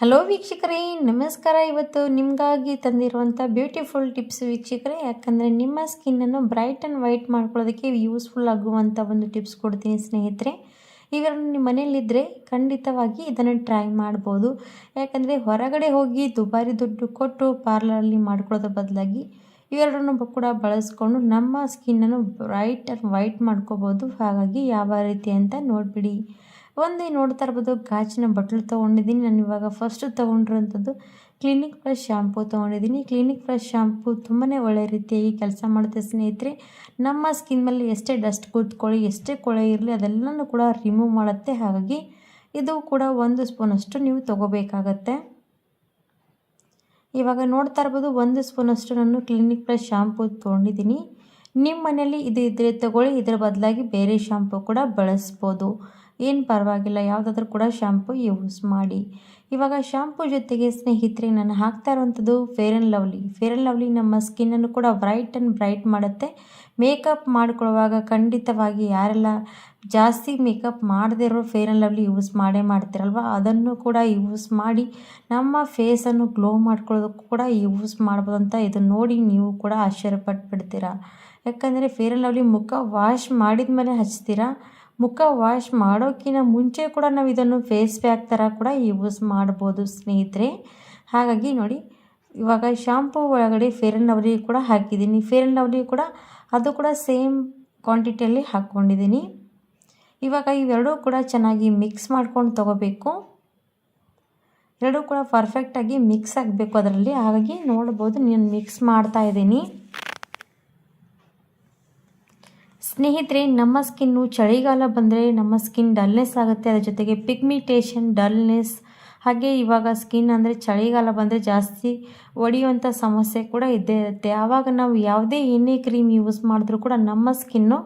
Hello ವೀಕ್ಷಕರೇ, ನಮಸ್ಕಾರ. ಇವತ್ತು ನಿಮಗಾಗಿ ತಂದಿರುವಂಥ ಬ್ಯೂಟಿಫುಲ್ ಟಿಪ್ಸ್ ವೀಕ್ಷಕರೇ. ಯಾಕಂದರೆ ನಿಮ್ಮ ಸ್ಕಿನ್ನನ್ನು ಬ್ರೈಟ್ ಆ್ಯಂಡ್ ವೈಟ್ ಮಾಡ್ಕೊಳ್ಳೋದಕ್ಕೆ ಯೂಸ್ಫುಲ್ ಆಗುವಂಥ ಒಂದು ಟಿಪ್ಸ್ ಕೊಡ್ತೀನಿ ಸ್ನೇಹಿತರೆ. ಇವೆರಡು ನಿಮ್ಮ ಮನೆಯಲ್ಲಿದ್ದರೆ ಖಂಡಿತವಾಗಿ ಇದನ್ನು ಟ್ರೈ ಮಾಡ್ಬೋದು. ಯಾಕಂದರೆ ಹೊರಗಡೆ ಹೋಗಿ ದುಬಾರಿ ದುಡ್ಡು ಕೊಟ್ಟು ಪಾರ್ಲರಲ್ಲಿ ಮಾಡ್ಕೊಳ್ಳೋದ್ರ ಬದಲಾಗಿ ಇವೆರಡನ್ನು ಕೂಡ ಬಳಸ್ಕೊಂಡು ನಮ್ಮ ಸ್ಕಿನ್ನನ್ನು ಬ್ರೈಟ್ ಆ್ಯಂಡ್ ವೈಟ್ ಮಾಡ್ಕೋಬೋದು. ಹಾಗಾಗಿ ಯಾವ ರೀತಿ ಅಂತ ನೋಡಿಬಿಡಿ. ಒಂದೇ ನೋಡ್ತಾ ಇರ್ಬೋದು, ಗಾಜಿನ ಬಟ್ಲು ತೊಗೊಂಡಿದ್ದೀನಿ. ನಾನು ಇವಾಗ ಫಸ್ಟು ತೊಗೊಂಡಿರೋಂಥದ್ದು ಕ್ಲಿನಿಕ್ ಪ್ಲಸ್ ಶ್ಯಾಂಪು ತೊಗೊಂಡಿದ್ದೀನಿ. ಕ್ಲಿನಿಕ್ ಪ್ಲಸ್ ಶ್ಯಾಂಪು ತುಂಬಾ ಒಳ್ಳೆ ರೀತಿಯಾಗಿ ಕೆಲಸ ಮಾಡುತ್ತೆ ಸ್ನೇಹಿತರೆ. ನಮ್ಮ ಸ್ಕಿನ್ ಮೇಲೆ ಎಷ್ಟೇ ಡಸ್ಟ್ ಕೂತ್ಕೊಳ್ಳಿ, ಎಷ್ಟೇ ಕೊಳೆ ಇರಲಿ, ಅದೆಲ್ಲನೂ ಕೂಡ ರಿಮೂವ್ ಮಾಡುತ್ತೆ. ಹಾಗಾಗಿ ಇದು ಕೂಡ 1 ಸ್ಪೂನಷ್ಟು ನೀವು ತೊಗೋಬೇಕಾಗತ್ತೆ. ಇವಾಗ ನೋಡ್ತಾ ಇರ್ಬೋದು, 1 ಸ್ಪೂನಷ್ಟು ನಾನು ಕ್ಲಿನಿಕ್ ಪ್ಲಸ್ ಶ್ಯಾಂಪು ತೊಗೊಂಡಿದ್ದೀನಿ. ನಿಮ್ಮ ಮನೆಯಲ್ಲಿ ಇದು ಇದ್ದರೆ ತೊಗೊಳ್ಳಿ, ಇದರ ಬದಲಾಗಿ ಬೇರೆ ಶ್ಯಾಂಪು ಕೂಡ ಬಳಸ್ಬೋದು, ಏನು ಪರವಾಗಿಲ್ಲ. ಯಾವುದಾದ್ರೂ ಕೂಡ ಶ್ಯಾಂಪು ಯೂಸ್ ಮಾಡಿ. ಇವಾಗ ಶ್ಯಾಂಪು ಜೊತೆಗೆ ಸ್ನೇಹಿತರೆ ನಾನು ಹಾಕ್ತಾ ಇರುವಂಥದ್ದು ಫೇರ್ ಆ್ಯಂಡ್ ಲವ್ಲಿ ನಮ್ಮ ಸ್ಕಿನ್ನನ್ನು ಕೂಡ ಬ್ರೈಟ್ ಮಾಡುತ್ತೆ. ಮೇಕಪ್ ಮಾಡ್ಕೊಳ್ಳುವಾಗ ಖಂಡಿತವಾಗಿ ಯಾರೆಲ್ಲ ಜಾಸ್ತಿ ಮೇಕಪ್ ಮಾಡದೇ ಇರೋ ಫೇರ್ ಆ್ಯಂಡ್ ಲವ್ಲಿ ಯೂಸ್ ಮಾಡ್ತೀರಲ್ವ, ಅದನ್ನು ಕೂಡ ಯೂಸ್ ಮಾಡಿ ನಮ್ಮ ಫೇಸನ್ನು ಗ್ಲೋ ಮಾಡ್ಕೊಳ್ಳೋದಕ್ಕೂ ಕೂಡ ಯೂಸ್ ಮಾಡ್ಬೋದು ಅಂತ ಇದನ್ನು ನೋಡಿ ನೀವು ಕೂಡ ಆಶ್ಚರ್ಯಪಟ್ಬಿಡ್ತೀರಾ. ಯಾಕಂದರೆ ಫೇರ್ ಆ್ಯಂಡ್ ಲವ್ಲಿ ಮುಖ ವಾಶ್ ಮಾಡಿದ ಮೇಲೆ ಹಚ್ತೀರಾ. ಮುಖ ವಾಶ್ ಮಾಡೋಕ್ಕಿಂತ ಮುಂಚೆ ಕೂಡ ನಾವು ಇದನ್ನು ಫೇಸ್ ಪ್ಯಾಕ್ ಥರ ಕೂಡ ಯೂಸ್ ಮಾಡ್ಬೋದು ಸ್ನೇಹಿತರೆ. ಹಾಗಾಗಿ ನೋಡಿ, ಇವಾಗ ಶ್ಯಾಂಪು ಒಳಗಡೆ ಫೇರ್ ಆ್ಯಂಡ್ ಲವ್ಲಿ ಕೂಡ ಹಾಕಿದ್ದೀನಿ. ಫೇರ್ ಆ್ಯಂಡ್ ಲವ್ಲಿ ಕೂಡ ಅದು ಕೂಡ ಸೇಮ್ ಕ್ವಾಂಟಿಟಿಯಲ್ಲಿ ಹಾಕ್ಕೊಂಡಿದ್ದೀನಿ. ಇವಾಗ ಇವೆರಡೂ ಕೂಡ ಚೆನ್ನಾಗಿ ಮಿಕ್ಸ್ ಮಾಡ್ಕೊಂಡು ತೊಗೋಬೇಕು. ಎರಡೂ ಕೂಡ ಪರ್ಫೆಕ್ಟಾಗಿ ಮಿಕ್ಸ್ ಆಗಬೇಕು ಅದರಲ್ಲಿ. ಹಾಗಾಗಿ ನೋಡ್ಬೋದು, ನಾನು ಮಿಕ್ಸ್ ಮಾಡ್ತಾಯಿದ್ದೀನಿ ಸ್ನೇಹಿತರೆ. ನಮ್ಮ ಸ್ಕಿನ್ನು ಚಳಿಗಾಲ ಬಂದರೆ ನಮ್ಮ ಸ್ಕಿನ್ ಡಲ್ನೆಸ್ ಆಗುತ್ತೆ. ಅದರ ಜೊತೆಗೆ ಪಿಗ್ಮಿಟೇಷನ್, ಡಲ್ನೆಸ್, ಹಾಗೆ ಇವಾಗ ಸ್ಕಿನ್ ಅಂದರೆ ಚಳಿಗಾಲ ಬಂದರೆ ಜಾಸ್ತಿ ಒಡೆಯುವಂಥ ಸಮಸ್ಯೆ ಕೂಡ ಇದ್ದೇ ಇರುತ್ತೆ. ಆವಾಗ ನಾವು ಯಾವುದೇ ಎಣ್ಣೆ ಕ್ರೀಮ್ ಯೂಸ್ ಮಾಡಿದ್ರೂ ಕೂಡ ನಮ್ಮ ಸ್ಕಿನ್ನು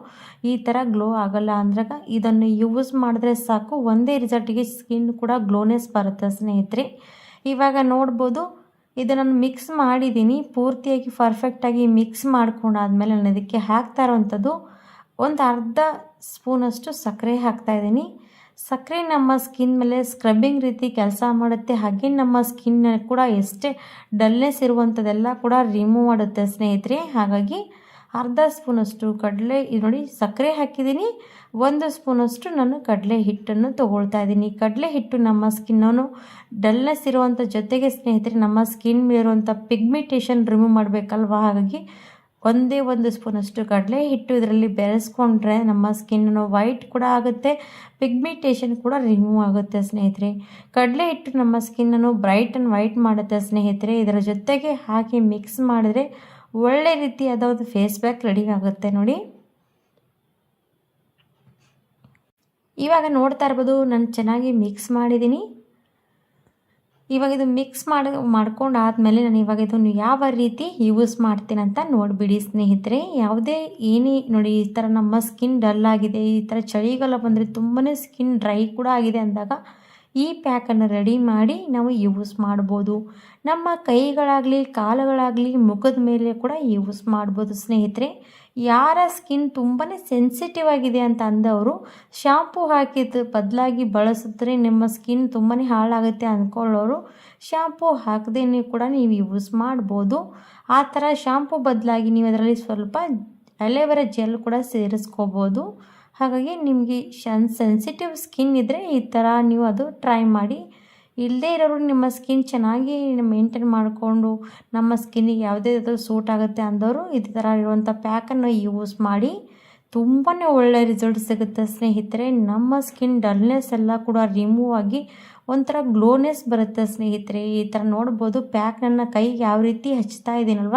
ಈ ಥರ ಗ್ಲೋ ಆಗಲ್ಲ. ಅಂದಾಗ ಇದನ್ನು ಯೂಸ್ ಮಾಡಿದ್ರೆ ಸಾಕು, ಒಂದೇ ರಿಸಲ್ಟಿಗೆ ಸ್ಕಿನ್ ಕೂಡ ಗ್ಲೋನೆಸ್ ಬರುತ್ತೆ ಸ್ನೇಹಿತರೆ. ಇವಾಗ ನೋಡ್ಬೋದು, ಇದನ್ನು ಮಿಕ್ಸ್ ಮಾಡಿದ್ದೀನಿ. ಪೂರ್ತಿಯಾಗಿ ಪರ್ಫೆಕ್ಟಾಗಿ ಮಿಕ್ಸ್ ಮಾಡ್ಕೊಂಡಾದ್ಮೇಲೆ ನಾನು ಇದಕ್ಕೆ ಹಾಕ್ತಾ ಇರೋವಂಥದ್ದು ಒಂದು ಅರ್ಧ ಸ್ಪೂನಷ್ಟು ಸಕ್ಕರೆ ಹಾಕ್ತಾಯಿದ್ದೀನಿ. ಸಕ್ಕರೆ ನಮ್ಮ ಸ್ಕಿನ್ ಮೇಲೆ ಸ್ಕ್ರಬ್ಬಿಂಗ್ ರೀತಿ ಕೆಲಸ ಮಾಡುತ್ತೆ. ಹಾಗೆ ನಮ್ಮ ಸ್ಕಿನ್ ಕೂಡ ಎಷ್ಟೇ ಡಲ್ನೆಸ್ ಇರುವಂಥದ್ದೆಲ್ಲ ಕೂಡ ರಿಮೂವ್ ಮಾಡುತ್ತೆ ಸ್ನೇಹಿತರೆ. ಹಾಗಾಗಿ ಅರ್ಧ ಸ್ಪೂನಷ್ಟು ಕಡಲೆ ನೋಡಿ ಸಕ್ಕರೆ ಹಾಕಿದ್ದೀನಿ. 1 ಸ್ಪೂನಷ್ಟು ನಾನು ಕಡಲೆ ಹಿಟ್ಟನ್ನು ತೊಗೊಳ್ತಾ ಇದ್ದೀನಿ. ಕಡಲೆ ಹಿಟ್ಟು ನಮ್ಮ ಸ್ಕಿನ್ನನ್ನು ಡಲ್ನೆಸ್ ಇರುವಂಥ ಜೊತೆಗೆ ಸ್ನೇಹಿತರೆ ನಮ್ಮ ಸ್ಕಿನ್ ಮೇಲಿರುವಂಥ ಪಿಗ್ಮಿಟೇಷನ್ ರಿಮೂವ್ ಮಾಡಬೇಕಲ್ವ. ಹಾಗಾಗಿ ಒಂದೇ 1 ಸ್ಪೂನಷ್ಟು ಕಡಲೆ ಹಿಟ್ಟು ಇದರಲ್ಲಿ ಬೆರೆಸ್ಕೊಂಡ್ರೆ ನಮ್ಮ ಸ್ಕಿನ್ನು ವೈಟ್ ಕೂಡ ಆಗುತ್ತೆ, ಪಿಗ್ಮಿಟೇಷನ್ ಕೂಡ ರಿಮೂವ್ ಆಗುತ್ತೆ ಸ್ನೇಹಿತರೆ. ಕಡಲೆ ಹಿಟ್ಟು ನಮ್ಮ ಸ್ಕಿನ್ನನ್ನು ಬ್ರೈಟ್ ಆ್ಯಂಡ್ ವೈಟ್ ಮಾಡುತ್ತೆ ಸ್ನೇಹಿತರೆ. ಇದರ ಜೊತೆಗೆ ಹಾಕಿ ಮಿಕ್ಸ್ ಮಾಡಿದ್ರೆ ಒಳ್ಳೆ ರೀತಿಯಾದ ಒಂದು ಫೇಸ್ ಪ್ಯಾಕ್ ರೆಡಿ ಆಗುತ್ತೆ ನೋಡಿ. ಇವಾಗ ನೋಡ್ತಾ ಇರ್ಬೋದು, ನಾನು ಚೆನ್ನಾಗಿ ಮಿಕ್ಸ್ ಮಾಡಿದ್ದೀನಿ. ಇವಾಗ ಇದು ಮಿಕ್ಸ್ ಮಾಡ್ಕೊಂಡಾದ್ಮೇಲೆ ನಾನು ಇವಾಗ ಇದನ್ನು ಯಾವ ರೀತಿ ಯೂಸ್ ಮಾಡ್ತೀನಿ ಅಂತ ನೋಡಿಬಿಡಿ ಸ್ನೇಹಿತರೆ. ಯಾವುದೇ ಏನೇ ನೋಡಿ, ಈ ಥರ ನಮ್ಮ ಸ್ಕಿನ್ ಡಲ್ ಆಗಿದೆ, ಈ ಥರ ಚಳಿಗಾಲ ಬಂದರೆ ತುಂಬಾ ಸ್ಕಿನ್ ಡ್ರೈ ಕೂಡ ಆಗಿದೆ ಅಂದಾಗ ಈ ಪ್ಯಾಕನ್ನು ರೆಡಿ ಮಾಡಿ ನಾವು ಯೂಸ್ ಮಾಡ್ಬೋದು. ನಮ್ಮ ಕೈಗಳಾಗಲಿ ಕಾಲುಗಳಾಗಲಿ ಮುಖದ ಮೇಲೆ ಕೂಡ ಯೂಸ್ ಮಾಡ್ಬೋದು ಸ್ನೇಹಿತರೆ. ಯಾರ ಸ್ಕಿನ್ ತುಂಬಾ ಸೆನ್ಸಿಟಿವ್ ಆಗಿದೆ ಅಂತ ಅಂದವರು ಶಾಂಪೂ ಹಾಕಿದ ಬದಲಾಗಿ ಬಳಸಿದ್ರೆ ನಿಮ್ಮ ಸ್ಕಿನ್ ತುಂಬಾ ಹಾಳಾಗುತ್ತೆ ಅಂದ್ಕೊಳ್ಳೋರು ಶಾಂಪೂ ಹಾಕದೇ ಕೂಡ ನೀವು ಯೂಸ್ ಮಾಡ್ಬೋದು. ಆ ಥರ ಶಾಂಪೂ ಬದಲಾಗಿ ನೀವು ಅದರಲ್ಲಿ ಸ್ವಲ್ಪ ಅಲೋವೆರಾ ಜೆಲ್ ಕೂಡ ಸೇರಿಸ್ಕೋಬೋದು. ಹಾಗಾಗಿ ನಿಮಗೆ ಸೆನ್ಸಿಟಿವ್ ಸ್ಕಿನ್ ಇದ್ದರೆ ಈ ಥರ ನೀವು ಅದು ಟ್ರೈ ಮಾಡಿ. ಇಲ್ಲದೇ ಇರೋರು ನಿಮ್ಮ ಸ್ಕಿನ್ ಚೆನ್ನಾಗಿ ಮೇಂಟೈನ್ ಮಾಡಿಕೊಂಡು ನಮ್ಮ ಸ್ಕಿನ್ನಿಗೆ ಯಾವುದೇ ಸೂಟ್ ಆಗುತ್ತೆ ಅಂದವರು ಇದೇ ಥರ ಇರುವಂಥ ಪ್ಯಾಕನ್ನು ಯೂಸ್ ಮಾಡಿ ತುಂಬಾ ಒಳ್ಳೆಯ ರಿಸಲ್ಟ್ ಸಿಗುತ್ತೆ ಸ್ನೇಹಿತರೆ. ನಮ್ಮ ಸ್ಕಿನ್ ಡಲ್ನೆಸ್ ಎಲ್ಲ ಕೂಡ ರಿಮೂವ್ ಆಗಿ ಒಂಥರ ಗ್ಲೋನೆಸ್ ಬರುತ್ತೆ ಸ್ನೇಹಿತರೆ. ಈ ಥರ ನೋಡ್ಬೋದು, ಪ್ಯಾಕ್ ನನ್ನ ಕೈಗೆ ಯಾವ ರೀತಿ ಹಚ್ತಾ ಇದ್ದೀನಲ್ವ,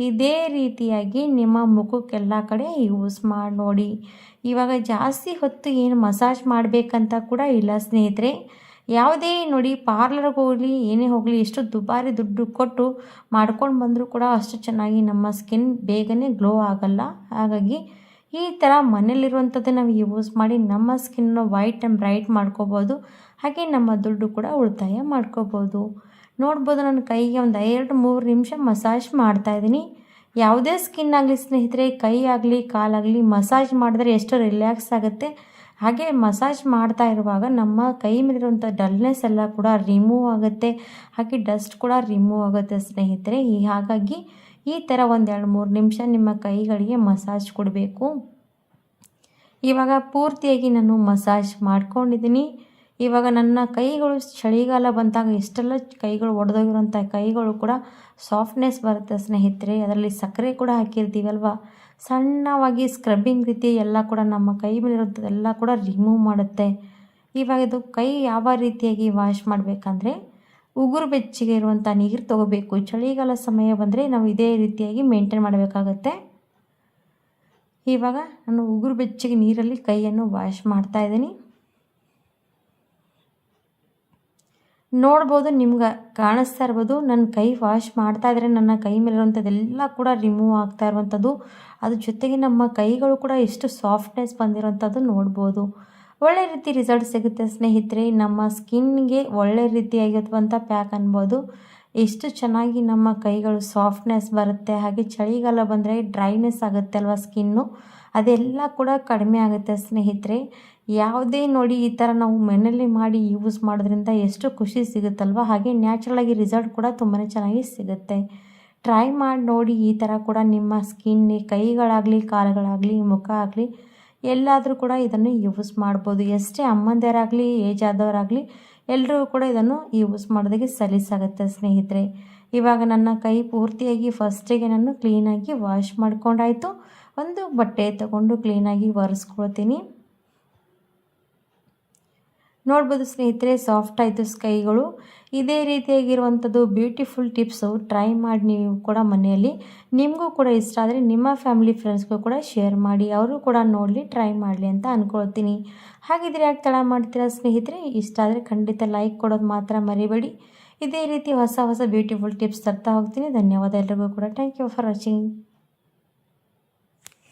ಇದೇ ರೀತಿಯಾಗಿ ನಿಮ್ಮ ಮುಖಕ್ಕೆಲ್ಲ ಕಡೆ ಯೂಸ್ ಮಾಡಿ ನೋಡಿ. ಇವಾಗ ಜಾಸ್ತಿ ಹೊತ್ತು ಏನು ಮಸಾಜ್ ಮಾಡಬೇಕಂತ ಕೂಡ ಇಲ್ಲ ಸ್ನೇಹಿತರೆ. ಯಾವುದೇ ನೋಡಿ, ಪಾರ್ಲರ್ಗೆ ಹೋಗಲಿ ಏನೇ ಹೋಗಲಿ, ಎಷ್ಟು ದುಬಾರಿ ದುಡ್ಡು ಕೊಟ್ಟು ಮಾಡ್ಕೊಂಡು ಬಂದರೂ ಕೂಡ ಅಷ್ಟು ಚೆನ್ನಾಗಿ ನಮ್ಮ ಸ್ಕಿನ್ ಬೇಗನೆ ಗ್ಲೋ ಆಗಲ್ಲ. ಹಾಗಾಗಿ ಈ ಥರ ಮನೇಲಿರುವಂಥದ್ದು ನಾವು ಯೂಸ್ ಮಾಡಿ ನಮ್ಮ ಸ್ಕಿನ್ನ ವೈಟ್ ಆ್ಯಂಡ್ ಬ್ರೈಟ್ ಮಾಡ್ಕೋಬೋದು. ಹಾಗೆ ನಮ್ಮ ದುಡ್ಡು ಕೂಡ ಉಳಿತಾಯ ಮಾಡ್ಕೋಬೋದು. ನೋಡ್ಬೋದು, ನನ್ನ ಕೈಗೆ ಒಂದು 2-3 ನಿಮಿಷ ಮಸಾಜ್ ಮಾಡ್ತಾಯಿದ್ದೀನಿ. ಯಾವುದೇ ಸ್ಕಿನ್ ಆಗಲಿ ಸ್ನೇಹಿತರೆ, ಕೈ ಆಗಲಿ ಕಾಲಾಗಲಿ ಮಸಾಜ್ ಮಾಡಿದ್ರೆ ಎಷ್ಟು ರಿಲ್ಯಾಕ್ಸ್ ಆಗುತ್ತೆ. ಹಾಗೆ ಮಸಾಜ್ ಮಾಡ್ತಾ ಇರುವಾಗ ನಮ್ಮ ಕೈ ಮೇಲಿರುವಂಥ ಡಲ್ನೆಸ್ ಎಲ್ಲ ಕೂಡ ರಿಮೂವ್ ಆಗುತ್ತೆ, ಹಾಗೆ ಡಸ್ಟ್ ಕೂಡ ರಿಮೂವ್ ಆಗುತ್ತೆ ಸ್ನೇಹಿತರೆ. ಹಾಗಾಗಿ ಈ ಥರ ಒಂದು 2-3 ನಿಮಿಷ ನಿಮ್ಮ ಕೈಗಳಿಗೆ ಮಸಾಜ್ ಕೊಡಬೇಕು. ಇವಾಗ ಪೂರ್ತಿಯಾಗಿ ನಾನು ಮಸಾಜ್ ಮಾಡ್ಕೊಂಡಿದ್ದೀನಿ. ಇವಾಗ ನನ್ನ ಕೈಗಳು ಚಳಿಗಾಲ ಬಂದಾಗ ಎಷ್ಟೆಲ್ಲ ಕೈಗಳು ಒಡೆದೋಗಿರೋಂಥ ಕೈಗಳು ಕೂಡ ಸಾಫ್ಟ್ನೆಸ್ ಬರುತ್ತೆ ಸ್ನೇಹಿತರೆ. ಅದರಲ್ಲಿ ಸಕ್ಕರೆ ಕೂಡ ಹಾಕಿರ್ತೀವಲ್ವ, ಸಣ್ಣವಾಗಿ ಸ್ಕ್ರಬ್ಬಿಂಗ್ ರೀತಿ ಎಲ್ಲ ಕೂಡ ನಮ್ಮ ಕೈ ಮೇಲಿರೋಂಥದ್ದೆಲ್ಲ ಕೂಡ ರಿಮೂವ್ ಮಾಡುತ್ತೆ. ಇವಾಗ ಇದು ಕೈ ಯಾವ ರೀತಿಯಾಗಿ ವಾಶ್ ಮಾಡಬೇಕಂದ್ರೆ, ಉಗುರು ಬೆಚ್ಚಗೆ ಇರುವಂಥ ನೀರು ತೊಗೋಬೇಕು. ಚಳಿಗಾಲ ಸಮಯ ಬಂದರೆ ನಾವು ಇದೇ ರೀತಿಯಾಗಿ ಮೇಂಟೈನ್ ಮಾಡಬೇಕಾಗತ್ತೆ. ಇವಾಗ ನಾನು ಉಗುರು ಬೆಚ್ಚಗೆ ನೀರಲ್ಲಿ ಕೈಯನ್ನು ವಾಶ್ ಮಾಡ್ತಾ ಇದ್ದೀನಿ. ನೋಡ್ಬೋದು, ನಿಮ್ಗೆ ಕಾಣಿಸ್ತಾ ಇರ್ಬೋದು, ನನ್ನ ಕೈ ವಾಶ್ ಮಾಡ್ತಾ ಇದ್ರೆ ನನ್ನ ಕೈ ಮೇಲಿರುವಂಥದ್ದೆಲ್ಲ ಕೂಡ ರಿಮೂವ್ ಆಗ್ತಾ ಇರುವಂಥದ್ದು. ಅದ್ರ ಜೊತೆಗೆ ನಮ್ಮ ಕೈಗಳು ಕೂಡ ಎಷ್ಟು ಸಾಫ್ಟ್ನೆಸ್ ಬಂದಿರೋಂಥದ್ದು ನೋಡ್ಬೋದು. ಒಳ್ಳೆ ರೀತಿ ರಿಸಲ್ಟ್ ಸಿಗುತ್ತೆ ಸ್ನೇಹಿತರೆ. ನಮ್ಮ ಸ್ಕಿನ್ಗೆ ಒಳ್ಳೆ ರೀತಿಯಾಗಿರುವಂಥ ಪ್ಯಾಕ್ ಅನ್ಬೋದು. ಎಷ್ಟು ಚೆನ್ನಾಗಿ ನಮ್ಮ ಕೈಗಳು ಸಾಫ್ಟ್ನೆಸ್ ಬರುತ್ತೆ. ಹಾಗೆ ಚಳಿಗಾಲ ಬಂದರೆ ಡ್ರೈನೆಸ್ ಆಗುತ್ತೆ ಅಲ್ವಾ ಸ್ಕಿನ್ನು, ಅದೆಲ್ಲ ಕೂಡ ಕಡಿಮೆ ಆಗುತ್ತೆ ಸ್ನೇಹಿತರೆ. ಯಾವುದೇ ನೋಡಿ ಈ ಥರ ನಾವು ಮನೆಯಲ್ಲಿ ಮಾಡಿ ಯೂಸ್ ಮಾಡೋದ್ರಿಂದ ಎಷ್ಟು ಖುಷಿ ಸಿಗುತ್ತಲ್ವ, ಹಾಗೆ ನ್ಯಾಚುರಲಾಗಿ ರಿಸಲ್ಟ್ ಕೂಡ ತುಂಬಾ ಚೆನ್ನಾಗಿ ಸಿಗುತ್ತೆ. ಟ್ರೈ ಮಾಡಿ ನೋಡಿ. ಈ ಥರ ಕೂಡ ನಿಮ್ಮ ಸ್ಕಿನ್ನಿ ಕೈಗಳಾಗಲಿ, ಕಾಲುಗಳಾಗಲಿ, ಮುಖ ಆಗಲಿ ಎಲ್ಲಾದರೂ ಕೂಡ ಇದನ್ನು ಯೂಸ್ ಮಾಡ್ಬೋದು. ಎಷ್ಟೇ ಅಮ್ಮಂದಿರಾಗಲಿ, ಏಜ್ ಆದವರಾಗಲಿ ಎಲ್ಲರೂ ಕೂಡ ಇದನ್ನು ಯೂಸ್ ಮಾಡೋದಕ್ಕೆ ಸಲೀಸಾಗುತ್ತೆ ಸ್ನೇಹಿತರೆ. ಇವಾಗ ನನ್ನ ಕೈ ಪೂರ್ತಿಯಾಗಿ ಫಸ್ಟಿಗೆ ನಾನು ಕ್ಲೀನಾಗಿ ವಾಶ್ ಮಾಡ್ಕೊಂಡಾಯಿತು. ಒಂದು ಬಟ್ಟೆ ತಗೊಂಡು ಕ್ಲೀನಾಗಿ ಒರೆಸ್ಕೊಳ್ತೀನಿ. ನೋಡ್ಬೋದು ಸ್ನೇಹಿತರೆ, ಸಾಫ್ಟ್ ಆಯಿತು ಕೈಗಳು. ಇದೇ ರೀತಿಯಾಗಿರುವಂಥದ್ದು ಬ್ಯೂಟಿಫುಲ್ ಟಿಪ್ಸು ಟ್ರೈ ಮಾಡಿ ನೀವು ಕೂಡ ಮನೆಯಲ್ಲಿ. ನಿಮಗೂ ಕೂಡ ಇಷ್ಟ ಆದರೆ ನಿಮ್ಮ ಫ್ಯಾಮಿಲಿ ಫ್ರೆಂಡ್ಸ್ಗೂ ಕೂಡ ಶೇರ್ ಮಾಡಿ, ಅವರು ಕೂಡ ನೋಡಲಿ, ಟ್ರೈ ಮಾಡಲಿ ಅಂತ ಅಂದ್ಕೊಳ್ತೀನಿ. ಹಾಗಿದ್ರೆ ಯಾಕೆ ತಡ ಮಾಡ್ತೀರಾ ಸ್ನೇಹಿತರೆ? ಇಷ್ಟ ಆದರೆ ಖಂಡಿತ ಲೈಕ್ ಕೊಡೋದು ಮಾತ್ರ ಮರಿಬೇಡಿ. ಇದೇ ರೀತಿ ಹೊಸ ಹೊಸ ಬ್ಯೂಟಿಫುಲ್ ಟಿಪ್ಸ್ ತರ್ತಾ ಹೋಗ್ತೀನಿ. ಧನ್ಯವಾದ ಎಲ್ರಿಗೂ ಕೂಡ. Thank you for watching.